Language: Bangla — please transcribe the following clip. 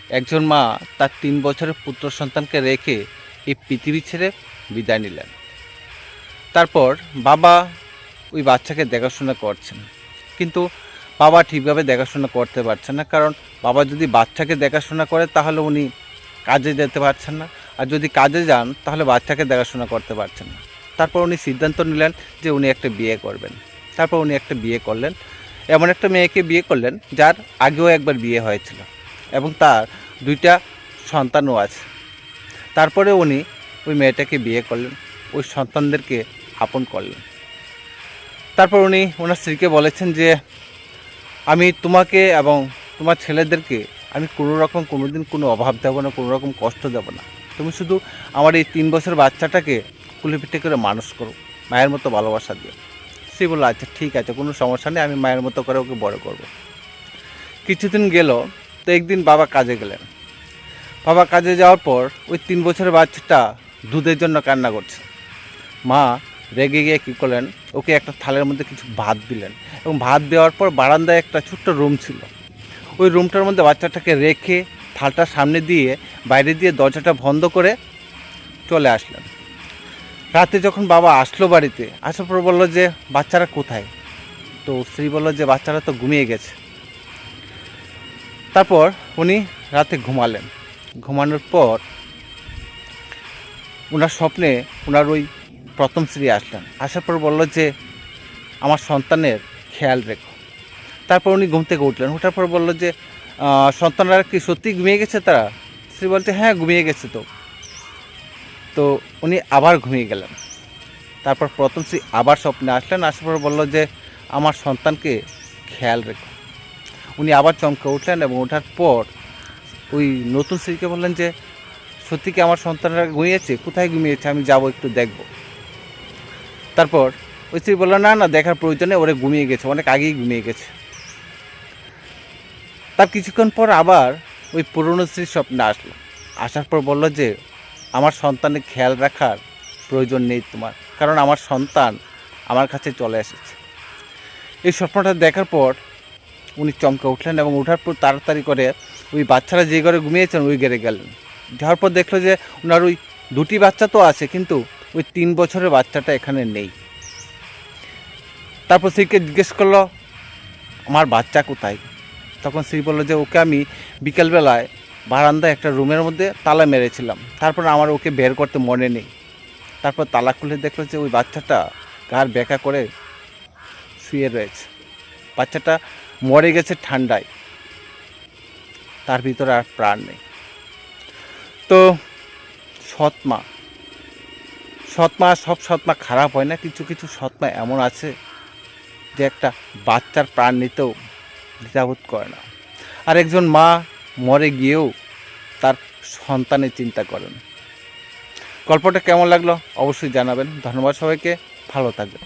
একজন মা তার 3 বছরের পুত্র সন্তানকে রেখে এই পৃথিবী ছেড়ে বিদায় নিলেন। তারপর বাবা ওই বাচ্চাকে দেখাশোনা করছেন, কিন্তু বাবা ঠিকভাবে দেখাশোনা করতে পারছেন না। কারণ বাবা যদি বাচ্চাকে দেখাশোনা করে তাহলে উনি কাজে যেতে পারছেন না, আর যদি কাজে যান তাহলে বাচ্চাকে দেখাশোনা করতে পারছেন না। তারপর উনি সিদ্ধান্ত নিলেন যে উনি একটা বিয়ে করবেন। তারপর উনি একটা বিয়ে করলেন, এমন একটা মেয়েকে বিয়ে করলেন যার আগেও একবার বিয়ে হয়েছিল এবং তার 2টা সন্তানও আছে। তারপরে উনি ওই মেয়েটাকে বিয়ে করলেন, ওই সন্তানদেরকে আপন করলেন। তারপর উনি ওনার স্ত্রীকে বলেছেন যে আমি তোমাকে এবং তোমার ছেলেদেরকে আমি কোনোদিন কোনো অভাব দেবো না, কোনো রকম কষ্ট দেবো না। তুমি শুধু আমার এই 3 বছর বাচ্চাটাকে কুলে পিঠে করে মানুষ করো, মায়ের মতো ভালোবাসা দিও। সে বললো আচ্ছা ঠিক আছে, কোনো সমস্যা নেই, আমি মায়ের মতো করে ওকে বড় করব। কিছুদিন গেল, তো একদিন বাবা কাজে গেলেন। বাবা কাজে যাওয়ার পর ওই 3 বছরের বাচ্চাটা দুধের জন্য কান্না করছে। মা রেগে গিয়ে কী করলেন, ওকে একটা থালের মধ্যে কিছু ভাত দিলেন এবং ভাত দেওয়ার পর বারান্দায় একটা ছোট্ট রুম ছিল, ওই রুমটার মধ্যে বাচ্চাটাকে রেখে থালটা সামনে দিয়ে বাইরে দিয়ে দরজাটা বন্ধ করে চলে আসলেন। রাতে যখন বাবা আসলো বাড়িতে, আসার পর বললো যে বাচ্চারা কোথায়? তো স্ত্রী বললো যে বাচ্চারা তো ঘুমিয়ে গেছে। তারপর উনি রাতে ঘুমালেন। ঘুমানোর পর ওনার স্বপ্নে ওনার ওই প্রথম স্ত্রী আসলেন। আসার পর বললো যে আমার সন্তানের খেয়াল রেখো। তারপর উনি ঘুম থেকে উঠলেন, ওঠার পর বললো যে সন্তানরা কি সত্যি ঘুমিয়ে গেছে তারা? স্ত্রী বলছে হ্যাঁ ঘুমিয়ে গেছে। তো তো উনি আবার ঘুমিয়ে গেলেন। তারপর প্রথম স্ত্রী আবার স্বপ্নে আসলেন, আসার পর বললো যে আমার সন্তানকে খেয়াল রেখো। উনি আবার চমকে উঠলেন এবং ওঠার পর ওই নতুন স্ত্রীকে বললেন যে সত্যি কি আমার সন্তানরা ঘুমিয়েছে? কোথায় ঘুমিয়েছে? আমি যাব একটু দেখব। তারপর ওই স্ত্রী বললো না না, দেখার প্রয়োজনে, ওরা ঘুমিয়ে গেছে, অনেক আগেই ঘুমিয়ে গেছে। তার কিছুক্ষণ পর আবার ওই পুরনো স্ত্রীর স্বপ্নে আসলো। আসার পর বললো যে আমার সন্তানের খেয়াল রাখার প্রয়োজন নেই তোমার, কারণ আমার সন্তান আমার কাছে চলে এসেছে। এই স্বপ্নটা দেখার পর উনি চমকে উঠলেন এবং ওঠার পর তাড়াতাড়ি করে ওই বাচ্চারা যে ঘরে ঘুমিয়েছেন ওই ঘরে গেলেন। যাওয়ার পর দেখলো যে ওনার ওই 2টি বাচ্চা তো আছে, কিন্তু ওই 3 বছরের বাচ্চাটা এখানে নেই। তারপর স্ত্রীকে জিজ্ঞেস করলো আমার বাচ্চা কোথায়? তখন স্ত্রী বললো যে ওকে আমি বিকেলবেলায় বারান্দায় একটা রুমের মধ্যে তালা মেরেছিলাম, তারপর আমার ওকে বের করতে মনে নেই। তারপর তালা খুলে দেখলো যে ওই বাচ্চাটা ঘাড় বেঁকা করে শুয়ে রয়েছে। বাচ্চাটা মরে গেছে ঠান্ডায়, তার ভিতরে আর প্রাণ নেই। তো সৎমা, সব সৎমা খারাপ হয় না, কিছু কিছু সৎমা এমন আছে যে একটা বাচ্চার প্রাণ নিতেও দ্বিধাবোধ করে না। আর একজন মা মরে গিয়েও তার সন্তানের চিন্তা করেন। গল্পটা কেমন লাগলো অবশ্যই জানাবেন। ধন্যবাদ সবাইকে, ভালো থাকবেন।